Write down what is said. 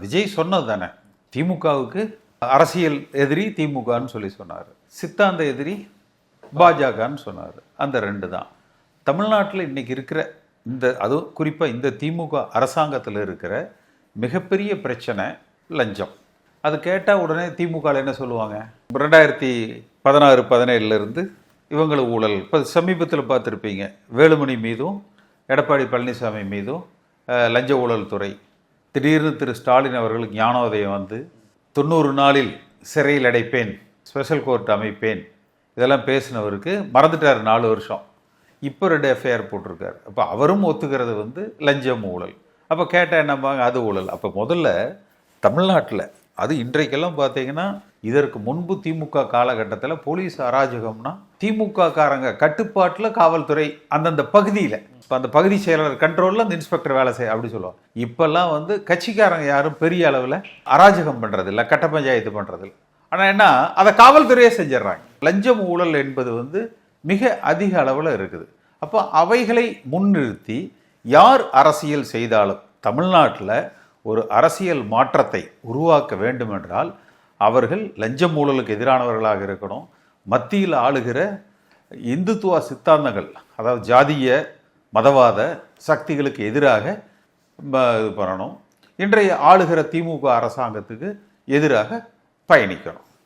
விஜய் சொன்னது தானே, திமுகவுக்கு அரசியல் எதிரி திமுகன்னு சொல்லி சொன்னார், சித்தாந்த எதிரி பாஜகன்னு சொன்னார். அந்த ரெண்டு தான் தமிழ்நாட்டில் இன்னைக்கு இருக்கிற அதுவும் குறிப்பாக இந்த திமுக அரசாங்கத்தில் இருக்கிற மிகப்பெரிய பிரச்சனை லஞ்சம். அது கேட்டால் உடனே திமுகவில் என்ன சொல்லுவாங்க, 2016-17 இவங்களுக்கு ஊழல். இப்போ சமீபத்தில் பார்த்துருப்பீங்க, வேலுமணி மீதும் எடப்பாடி பழனிசாமி மீதும் லஞ்ச ஊழல் துறை. திடீர்னு திரு ஸ்டாலின் அவர்களுக்கு ஞானோதயம் வந்து 90 நாளில் சிறையில் அடைப்பேன், ஸ்பெஷல் கோர்ட் அமைப்பேன், இதெல்லாம் பேசினவருக்கு மறந்துட்டார் 4 வருஷம். இப்போ 2 எஃப்ஐஆர் போட்டிருக்காரு. அப்போ அவரும் ஒத்துக்கிறது லஞ்சம் ஊழல். அப்போ கேட்டால் என்னம்பாங்க, அது ஊழல். அப்போ முதல்ல தமிழ்நாட்டில் அது இன்றைக்கெல்லாம் பார்த்தீங்கன்னா, இதற்கு முன்பு திமுக காலகட்டத்தில் போலீஸ் அராஜகம்னா திமுக காரங்க கட்டுப்பாட்டில் காவல்துறை அந்தந்த பகுதியில், இப்போ அந்த பகுதி செயலாளர் கண்ட்ரோலில் அந்த இன்ஸ்பெக்டர் வேலை செய்ய அப்படி சொல்லுவாங்க. இப்போல்லாம் கட்சிக்காரங்க யாரும் பெரிய அளவில் அராஜகம் பண்ணுறதில்ல, கட்ட பஞ்சாயத்து பண்ணுறதில்ல. ஆனால் என்ன, அதை காவல்துறையே செஞ்சிடறாங்க. லஞ்சம் ஊழல் என்பது மிக அதிக அளவில் இருக்குது. அப்போ அவைகளை முன்னிறுத்தி யார் அரசியல் செய்தாலும் தமிழ்நாட்டில் ஒரு அரசியல் மாற்றத்தை உருவாக்க வேண்டுமென்றால் அவர்கள் லஞ்சம் ஊழலுக்கு எதிரானவர்களாக இருக்கணும். மத்தியில் ஆளுகிற இந்துத்துவ சித்தாந்தங்கள், அதாவது ஜாதிய மதவாத சக்திகளுக்கு எதிராக இது பண்ணணும். இன்றைய ஆளுகிற திமுக அரசாங்கத்துக்கு எதிராக பயணிக்கணும்.